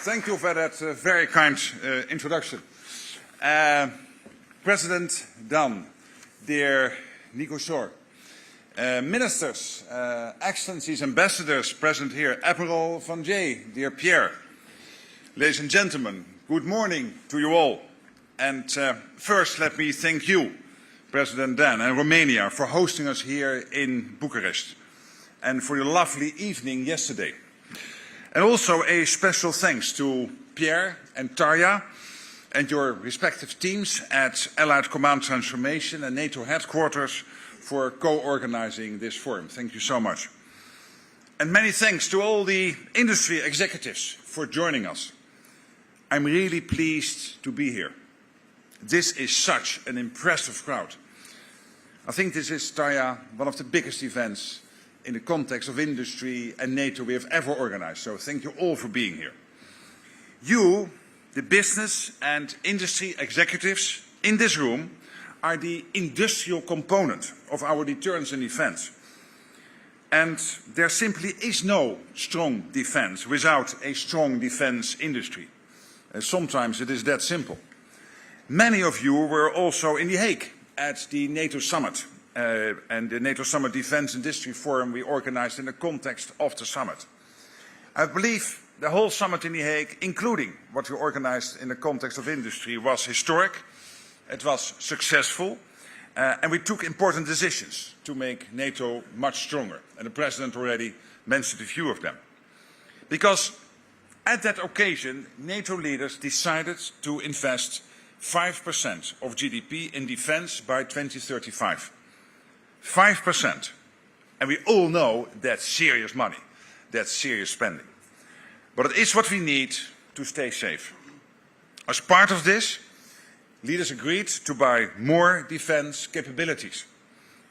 Thank you for that very kind introduction. President Dan, dear Nico Shor, ministers, excellencies, ambassadors present here, Admiral Van Jay, dear Pierre, ladies and gentlemen, good morning to you all. And first let me thank you, President Dan, and Romania for hosting us here in Bucharest and for your lovely evening yesterday. And also a special thanks to Pierre and Tarja and your respective teams at Allied Command Transformation and NATO headquarters for co-organizing this forum. Thank you so much. And many thanks to all the industry executives for joining us. I'm really pleased to be here. This is such an impressive crowd. I think this is, Tarja, one of the biggest events in the context of industry and NATO we have ever organized. So thank you all for being here. You, the business and industry executives in this room, are the industrial component of our deterrence and defense. And there simply is no strong defense without a strong defense industry. Sometimes it is that simple. Many of you were also in The Hague at the NATO summit. And the NATO Summit Defense Industry Forum we organized in the context of the summit. I believe the whole summit in The Hague, including what we organized in the context of industry, was historic, it was successful, and we took important decisions to make NATO much stronger. And the President already mentioned a few of them. Because at that occasion, NATO leaders decided to invest 5% of GDP in defense by 2035. 5%. And we all know that's serious money. That's serious spending. But it is what we need to stay safe. As part of this, leaders agreed to buy more defense capabilities,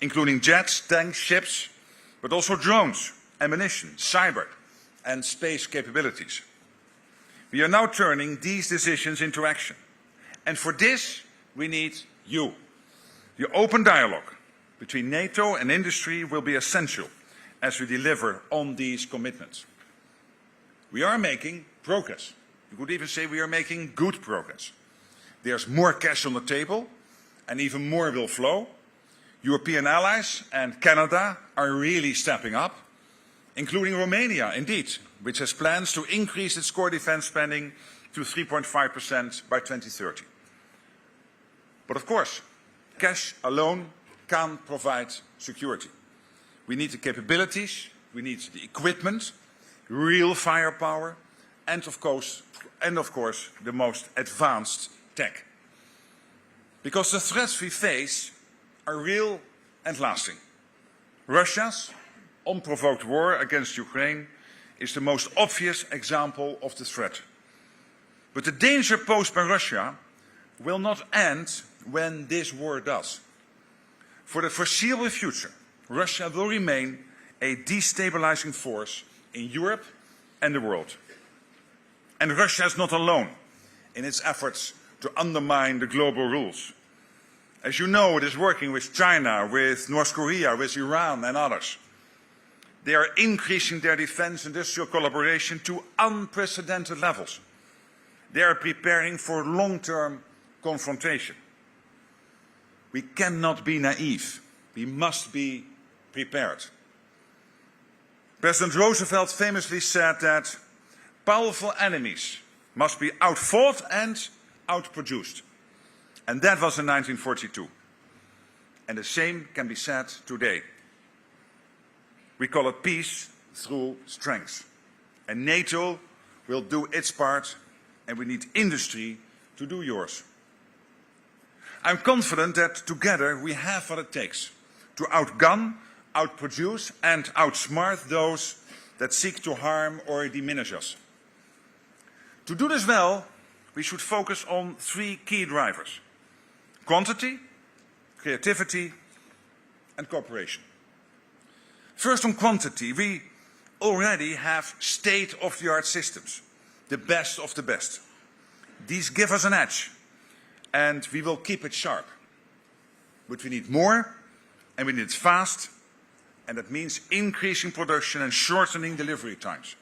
including jets, tanks, ships, but also drones, ammunition, cyber, and space capabilities. We are now turning these decisions into action. And for this, we need you. The open dialogue between NATO and industry will be essential as we deliver on these commitments. We are making progress. You could even say we are making good progress. There's more cash on the table and even more will flow. European allies and Canada are really stepping up, including Romania, indeed, which has plans to increase its core defense spending to 3.5% by 2030. But of course, cash alone can't provide security. We need the capabilities, we need the equipment, real firepower, and of course, the most advanced tech. Because the threats we face are real and lasting. Russia's unprovoked war against Ukraine is the most obvious example of the threat. But the danger posed by Russia will not end when this war does. For the foreseeable future, Russia will remain a destabilising force in Europe and the world. And Russia is not alone in its efforts to undermine the global rules. As you know, it is working with China, with North Korea, with Iran and others. They are increasing their defense industrial collaboration to unprecedented levels. They are preparing for long-term confrontation. We cannot be naive. We must be prepared. President Roosevelt famously said that powerful enemies must be outfought and outproduced. And that was in 1942. And the same can be said today. We call it peace through strength. And NATO will do its part, and we need industry to do yours. I'm confident that together we have what it takes to outgun, outproduce and outsmart those that seek to harm or diminish us. To do this well, we should focus on three key drivers: quantity, creativity and cooperation. First, on quantity, we already have state-of-the-art systems, the best of the best. These give us an edge, and we will keep it sharp. But we need more, and we need it fast, and that means increasing production and shortening delivery times.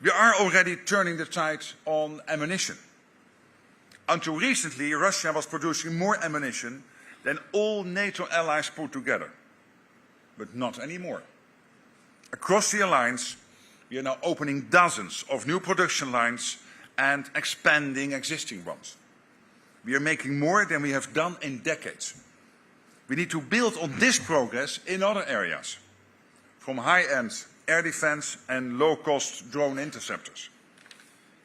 We are already turning the tide on ammunition. Until recently, Russia was producing more ammunition than all NATO allies put together. But not anymore. Across the alliance, we are now opening dozens of new production lines and expanding existing ones. We are making more than we have done in decades. We need to build on this progress in other areas, from high-end air defense and low-cost drone interceptors.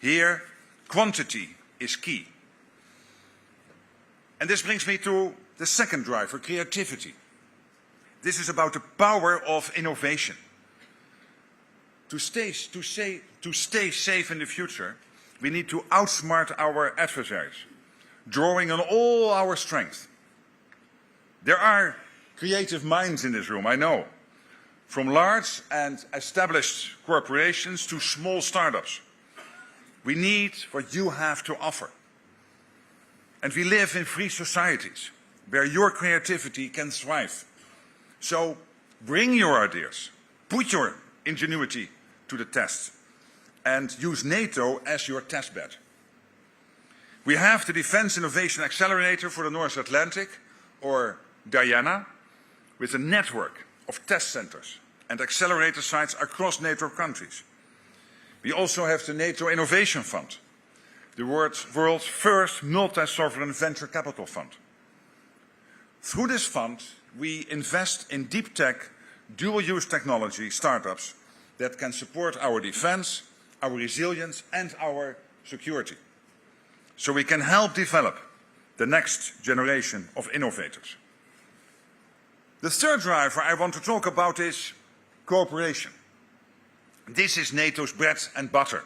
Here, quantity is key. And this brings me to the second driver, creativity. This is about the power of innovation. To stay safe in the future, we need to outsmart our adversaries, drawing on all our strength. There are creative minds in this room, I know, from large and established corporations to small startups. We need what you have to offer. And we live in free societies where your creativity can thrive. So bring your ideas, put your ingenuity to the test, and use NATO as your test bed. We have the Defence Innovation Accelerator for the North Atlantic, or Diana, with a network of test centers and accelerator sites across NATO countries. We also have the NATO Innovation Fund, the world's first multi-sovereign venture capital fund. Through this fund, we invest in deep tech, dual-use technology startups that can support our defense, our resilience, and our security. So we can help develop the next generation of innovators. The third driver I want to talk about is cooperation. This is NATO's bread and butter.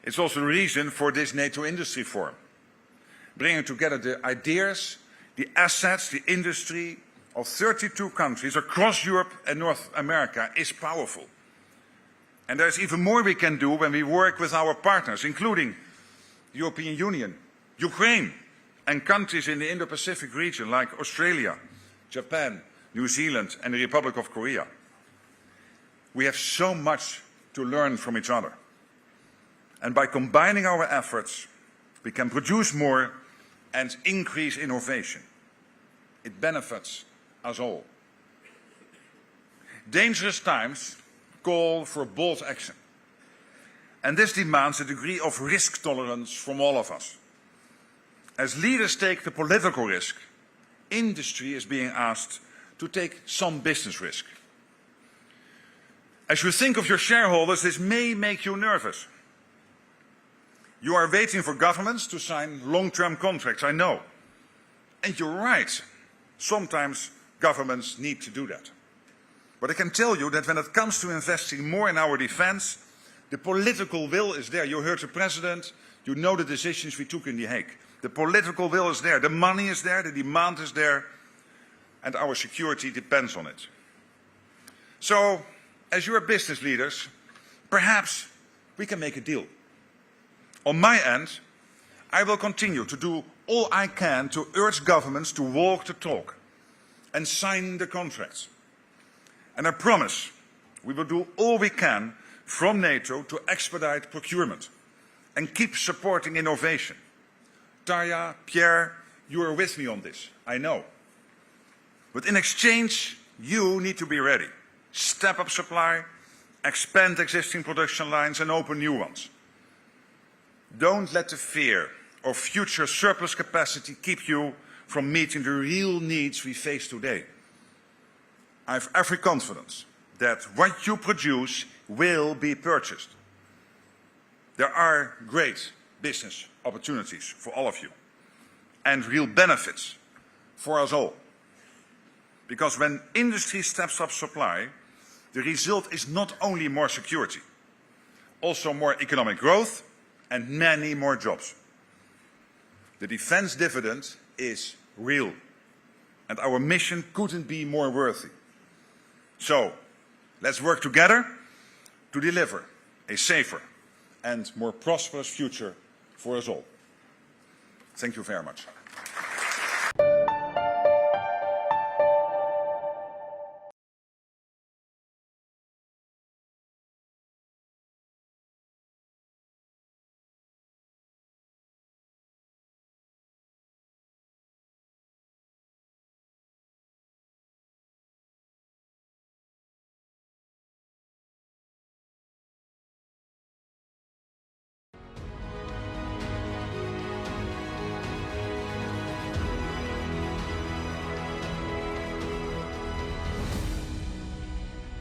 It's also the reason for this NATO-Industry Forum. Bringing together the ideas, the assets, the industry of 32 countries across Europe and North America is powerful. And there's even more we can do when we work with our partners, including the European Union, Ukraine, and countries in the Indo-Pacific region like Australia, Japan, New Zealand, and the Republic of Korea. We have so much to learn from each other. And by combining our efforts, we can produce more and increase innovation. It benefits us all. Dangerous times call for bold action. And this demands a degree of risk tolerance from all of us. As leaders take the political risk, industry is being asked to take some business risk. As you think of your shareholders, this may make you nervous. You are waiting for governments to sign long-term contracts, I know. And you're right. Sometimes governments need to do that. But I can tell you that when it comes to investing more in our defense, the political will is there. You heard the President, you know the decisions we took in The Hague. The political will is there, the money is there, the demand is there, and our security depends on it. So, as your business leaders, perhaps we can make a deal. On my end, I will continue to do all I can to urge governments to walk the talk and sign the contracts. And I promise we will do all we can from NATO to expedite procurement and keep supporting innovation. Tarja, Pierre, you are with me on this, I know. But in exchange, you need to be ready. Step up supply, expand existing production lines and open new ones. Don't let the fear of future surplus capacity keep you from meeting the real needs we face today. I have every confidence that what you produce will be purchased. There are great business opportunities for all of you and real benefits for us all. Because when industry steps up supply, the result is not only more security, also more economic growth and many more jobs. The defense dividend is real, and our mission couldn't be more worthy. So, let's work together to deliver a safer and more prosperous future for us all. Thank you very much.